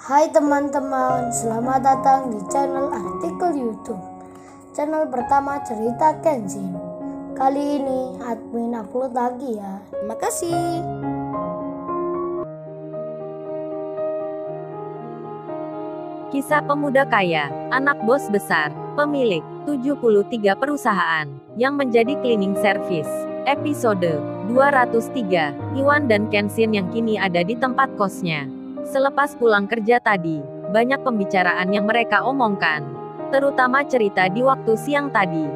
Hai teman-teman, selamat datang di channel artikel YouTube. Channel pertama cerita Kenshin. Kali ini admin upload lagi ya. Terima kasih. Kisah pemuda kaya, anak bos besar, pemilik 73 perusahaan, yang menjadi cleaning service. Episode 203, Iwan dan Kenshin yang kini ada di tempat kosnya. Selepas pulang kerja tadi, banyak pembicaraan yang mereka omongkan. Terutama cerita di waktu siang tadi.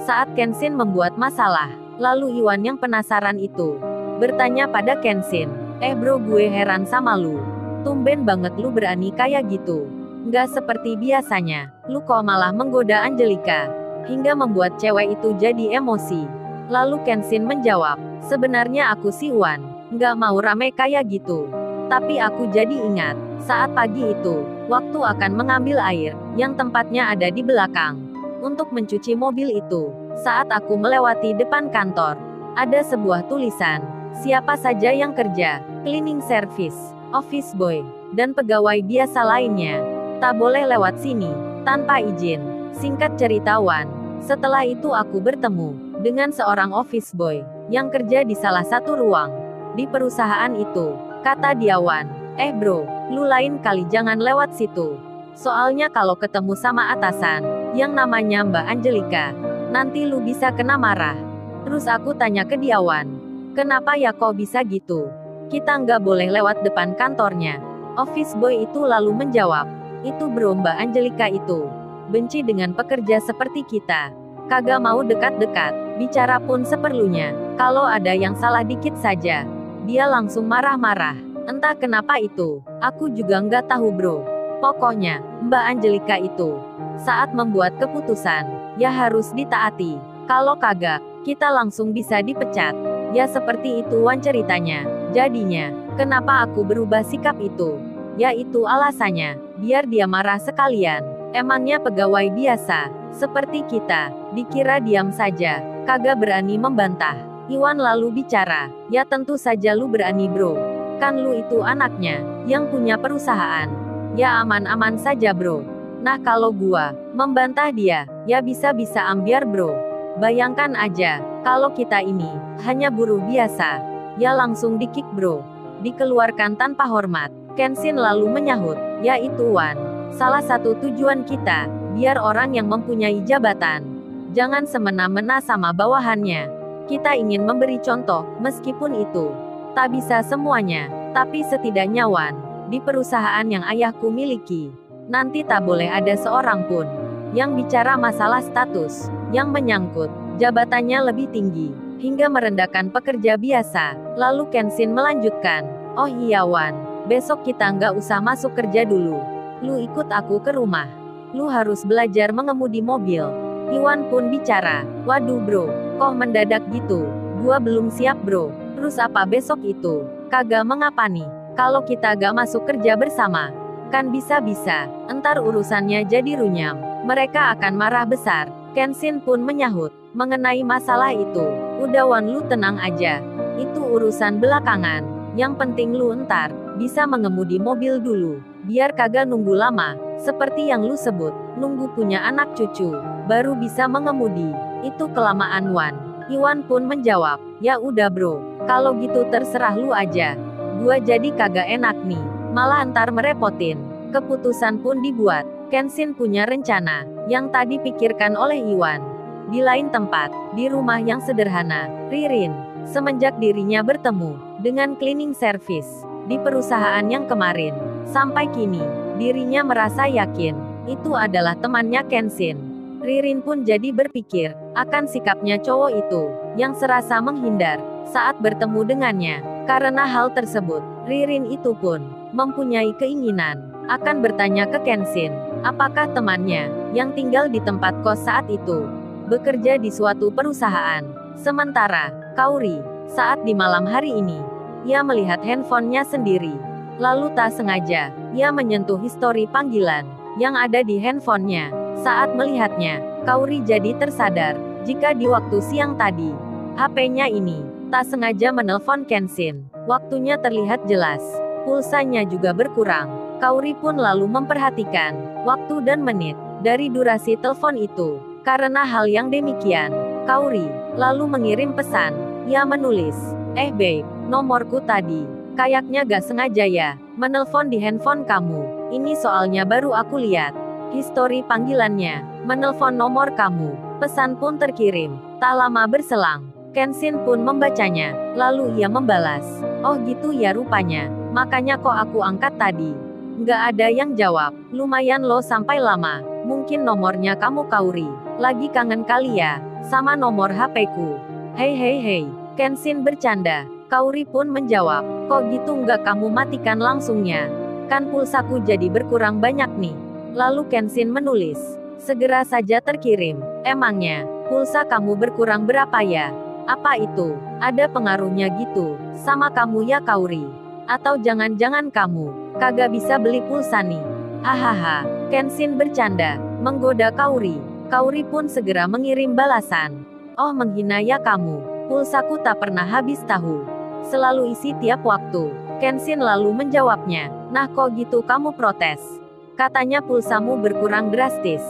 Saat Kenshin membuat masalah, lalu Iwan yang penasaran itu bertanya pada Kenshin, bro, gue heran sama lu. Tumben banget lu berani kayak gitu. Nggak seperti biasanya, lu kok malah menggoda Angelika, hingga membuat cewek itu jadi emosi. Lalu Kenshin menjawab, sebenarnya aku si Iwan, nggak mau rame kayak gitu. Tapi aku jadi ingat, saat pagi itu, waktu akan mengambil air, yang tempatnya ada di belakang. Untuk mencuci mobil itu, saat aku melewati depan kantor, ada sebuah tulisan, siapa saja yang kerja, cleaning service, office boy, dan pegawai biasa lainnya, tak boleh lewat sini, tanpa izin. Singkat cerita Wan, setelah itu aku bertemu dengan seorang office boy, yang kerja di salah satu ruang, di perusahaan itu. Kata dia Wan, bro, lu lain kali jangan lewat situ. Soalnya kalau ketemu sama atasan, yang namanya Mbak Angelika, nanti lu bisa kena marah. Terus aku tanya ke dia Wan, kenapa ya kok bisa gitu? Kita nggak boleh lewat depan kantornya. Office boy itu lalu menjawab, itu bro, Mbak Angelika itu benci dengan pekerja seperti kita. Kagak mau dekat-dekat, bicara pun seperlunya. Kalau ada yang salah dikit saja, dia langsung marah-marah. Entah kenapa itu, aku juga nggak tahu bro. Pokoknya, Mbak Angelika itu, saat membuat keputusan, ya harus ditaati. Kalau kagak, kita langsung bisa dipecat. Ya seperti itu Wan ceritanya. Jadinya, kenapa aku berubah sikap itu? Ya itu alasannya, biar dia marah sekalian. Emangnya pegawai biasa, seperti kita, dikira diam saja, kagak berani membantah. Iwan lalu bicara, ya tentu saja lu berani bro. Kan lu itu anaknya, yang punya perusahaan. Ya aman-aman saja bro. Nah kalau gua membantah dia, ya bisa-bisa ambiar bro. Bayangkan aja, kalau kita ini hanya buruh biasa, ya langsung di-kick bro. Dikeluarkan tanpa hormat. Kenshin lalu menyahut, ya itu Wan, salah satu tujuan kita, biar orang yang mempunyai jabatan jangan semena-mena sama bawahannya. Kita ingin memberi contoh, meskipun itu tak bisa semuanya, tapi setidaknya Wan, di perusahaan yang ayahku miliki, nanti tak boleh ada seorang pun yang bicara masalah status, yang menyangkut jabatannya lebih tinggi, hingga merendahkan pekerja biasa. Lalu Kenshin melanjutkan, oh iya Wan, besok kita nggak usah masuk kerja dulu. Lu ikut aku ke rumah. Lu harus belajar mengemudi mobil. Iwan pun bicara, waduh bro, kok mendadak gitu? Gua belum siap bro. Terus apa besok itu? Kagak mengapa nih, kalau kita gak masuk kerja bersama. Kan bisa-bisa, entar urusannya jadi runyam. Mereka akan marah besar. Kenshin pun menyahut, mengenai masalah itu. Udah Wan, lu tenang aja. Itu urusan belakangan. Yang penting lu entar bisa mengemudi mobil dulu. Biar kagak nunggu lama. Seperti yang lu sebut, nunggu punya anak cucu baru bisa mengemudi. Itu kelamaan Wan. Iwan pun menjawab, ya udah bro, kalau gitu terserah lu aja. Gua jadi kagak enak nih, malah entar merepotin. Keputusan pun dibuat. Kenshin punya rencana yang tadi pikirkan oleh Iwan. Di lain tempat, di rumah yang sederhana, Ririn, semenjak dirinya bertemu dengan cleaning service di perusahaan yang kemarin, sampai kini, dirinya merasa yakin itu adalah temannya Kenshin. Ririn pun jadi berpikir akan sikapnya cowok itu, yang serasa menghindar saat bertemu dengannya. Karena hal tersebut, Ririn itu pun mempunyai keinginan akan bertanya ke Kenshin, apakah temannya, yang tinggal di tempat kos saat itu, bekerja di suatu perusahaan. Sementara, Kauri, saat di malam hari ini, ia melihat handphonenya sendiri. Lalu tak sengaja, ia menyentuh histori panggilan yang ada di handphonenya. Saat melihatnya, Kauri jadi tersadar, jika di waktu siang tadi, HP-nya ini, tak sengaja menelpon Kenshin. Waktunya terlihat jelas, pulsanya juga berkurang. Kauri pun lalu memperhatikan waktu dan menit dari durasi telepon itu. Karena hal yang demikian, Kauri lalu mengirim pesan. Ia menulis, babe, nomorku tadi. Kayaknya gak sengaja ya, menelpon di handphone kamu. Ini soalnya baru aku lihat histori panggilannya, menelpon nomor kamu. Pesan pun terkirim. Tak lama berselang, Kenshin pun membacanya. Lalu ia membalas, oh gitu ya rupanya, makanya kok aku angkat tadi. Nggak ada yang jawab. Lumayan loh sampai lama. Mungkin nomornya kamu Kauri. Lagi kangen kali ya, sama nomor HP-ku. Hei. Kenshin bercanda. Kauri pun menjawab, kok gitu nggak kamu matikan langsungnya? Kan pulsaku jadi berkurang banyak nih. Lalu Kenshin menulis, segera saja terkirim. Emangnya, pulsa kamu berkurang berapa ya? Apa itu? Ada pengaruhnya gitu, sama kamu ya Kauri? Atau jangan-jangan kamu kagak bisa beli pulsa nih? Hahaha, Kenshin bercanda, menggoda Kauri. Kauri pun segera mengirim balasan. Oh menghina ya kamu, pulsaku tak pernah habis tahu. Selalu isi tiap waktu. Kenshin lalu menjawabnya, nah kok gitu kamu protes? Katanya pulsamu berkurang drastis.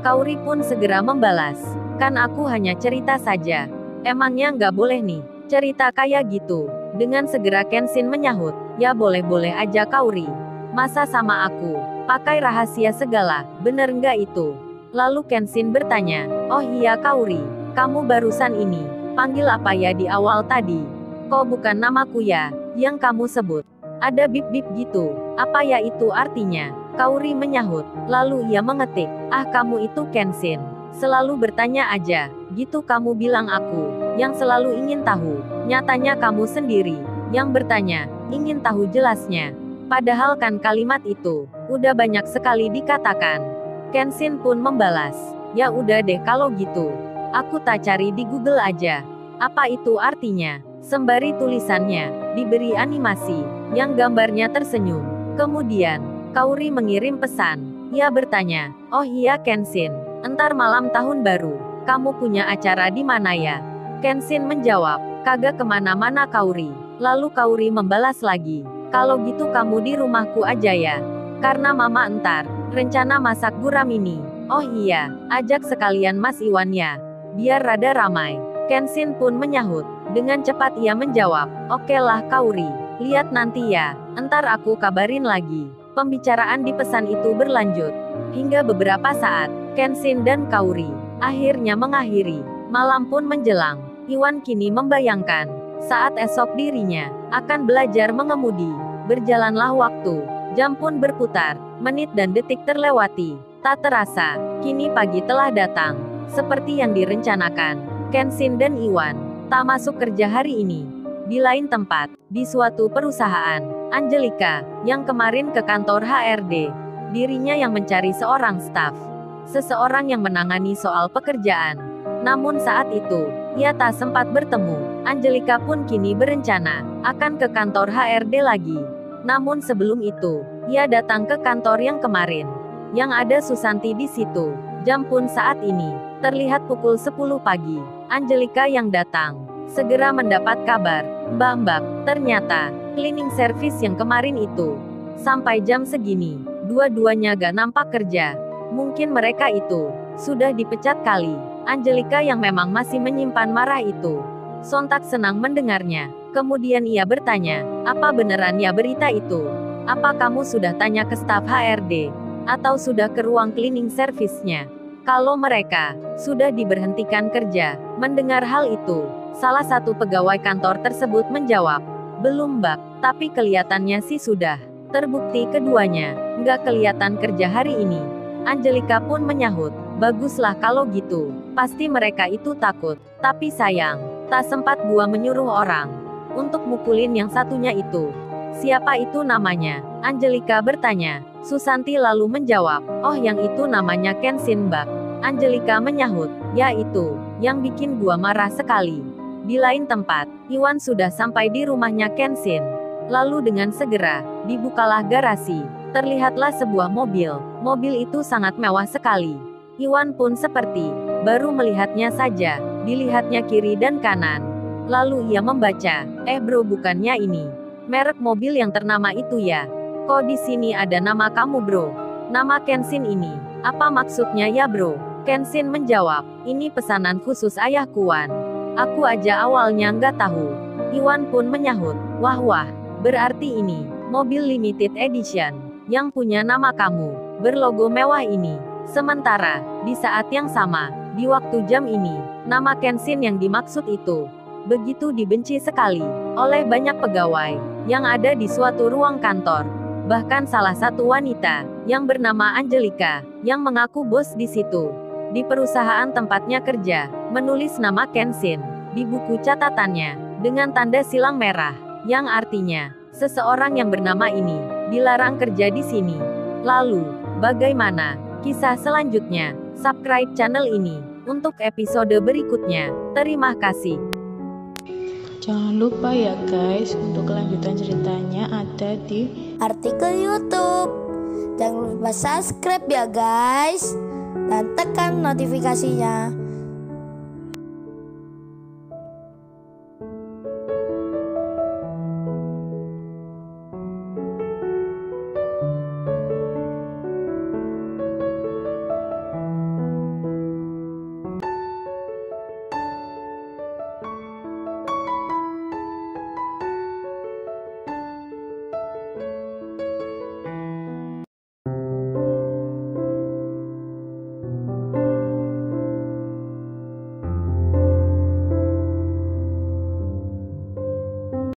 Kauri pun segera membalas, kan aku hanya cerita saja. Emangnya nggak boleh nih, cerita kayak gitu? Dengan segera Kenshin menyahut, ya boleh-boleh aja Kauri. Masa sama aku pakai rahasia segala, bener nggak itu? Lalu Kenshin bertanya, oh iya Kauri, kamu barusan ini panggil apa ya di awal tadi? Kok bukan namaku ya, yang kamu sebut? Ada bip-bip gitu, apa ya itu artinya? Kauri menyahut, lalu ia mengetik, ah kamu itu Kenshin, selalu bertanya aja, gitu kamu bilang aku, yang selalu ingin tahu. Nyatanya kamu sendiri yang bertanya, ingin tahu jelasnya. Padahal kan kalimat itu udah banyak sekali dikatakan. Kenshin pun membalas, ya udah deh kalau gitu. Aku tak cari di Google aja. Apa itu artinya? Sembari tulisannya diberi animasi yang gambarnya tersenyum. Kemudian, Kauri mengirim pesan. Ia bertanya, oh iya Kenshin, entar malam tahun baru, kamu punya acara di mana ya? Kenshin menjawab, kagak kemana-mana Kauri. Lalu Kauri membalas lagi, kalau gitu kamu di rumahku aja ya. Karena mama entar rencana masak guram ini. Oh iya, ajak sekalian Mas Iwan ya, biar rada ramai. Kenshin pun menyahut. Dengan cepat ia menjawab, oke lah Kauri, lihat nanti ya, entar aku kabarin lagi. Pembicaraan di pesan itu berlanjut hingga beberapa saat. Kenshin dan Kauri akhirnya mengakhiri. Malam pun menjelang. Iwan kini membayangkan saat esok dirinya akan belajar mengemudi. Berjalanlah waktu, jam pun berputar, menit dan detik terlewati. Tak terasa, kini pagi telah datang. Seperti yang direncanakan, Kenshin dan Iwan tak masuk kerja hari ini. Di lain tempat, di suatu perusahaan, Angelika, yang kemarin ke kantor HRD, dirinya yang mencari seorang staf. Seseorang yang menangani soal pekerjaan. Namun saat itu, ia tak sempat bertemu. Angelika pun kini berencana akan ke kantor HRD lagi. Namun sebelum itu, ia datang ke kantor yang kemarin. Yang ada Susanti di situ. Jam pun saat ini terlihat pukul 10 pagi. Angelika yang datang segera mendapat kabar, Mbak, ternyata cleaning service yang kemarin itu sampai jam segini, dua-duanya gak nampak kerja. Mungkin mereka itu sudah dipecat kali. Angelika yang memang masih menyimpan marah itu sontak senang mendengarnya. Kemudian ia bertanya, apa beneran ya berita itu? Apa kamu sudah tanya ke staf HRD? Atau sudah ke ruang cleaning service-nya? Kalau mereka sudah diberhentikan kerja? Mendengar hal itu, salah satu pegawai kantor tersebut menjawab, belum Mbak, tapi kelihatannya sih sudah. Terbukti keduanya nggak kelihatan kerja hari ini. Angelika pun menyahut, baguslah kalau gitu. Pasti mereka itu takut. Tapi sayang, tak sempat gua menyuruh orang untuk mukulin yang satunya itu. Siapa itu namanya? Angelika bertanya. Susanti lalu menjawab, oh yang itu namanya Kenshin Mbak. Angelika menyahut, ya itu yang bikin gua marah sekali. Di lain tempat, Iwan sudah sampai di rumahnya Kenshin. Lalu dengan segera, dibukalah garasi. Terlihatlah sebuah mobil. Mobil itu sangat mewah sekali. Iwan pun seperti baru melihatnya saja. Dilihatnya kiri dan kanan. Lalu ia membaca, bro bukannya ini merek mobil yang ternama itu ya? Kok di sini ada nama kamu bro? Nama Kenshin ini. Apa maksudnya ya bro? Kenshin menjawab, ini pesanan khusus ayahku Wan. Aku aja awalnya nggak tahu. Iwan pun menyahut, wah, berarti ini mobil limited edition yang punya nama kamu, berlogo mewah ini. Sementara, di saat yang sama, di waktu jam ini, nama Kenshin yang dimaksud itu begitu dibenci sekali oleh banyak pegawai yang ada di suatu ruang kantor. Bahkan salah satu wanita yang bernama Angelica yang mengaku bos di situ, di perusahaan tempatnya kerja, menulis nama Kenshin di buku catatannya dengan tanda silang merah, yang artinya seseorang yang bernama ini dilarang kerja di sini. Lalu, bagaimana kisah selanjutnya? Subscribe channel ini untuk episode berikutnya. Terima kasih. Jangan lupa ya guys, untuk kelanjutan ceritanya ada di artikel YouTube. Jangan lupa subscribe ya guys, dan tekan notifikasinya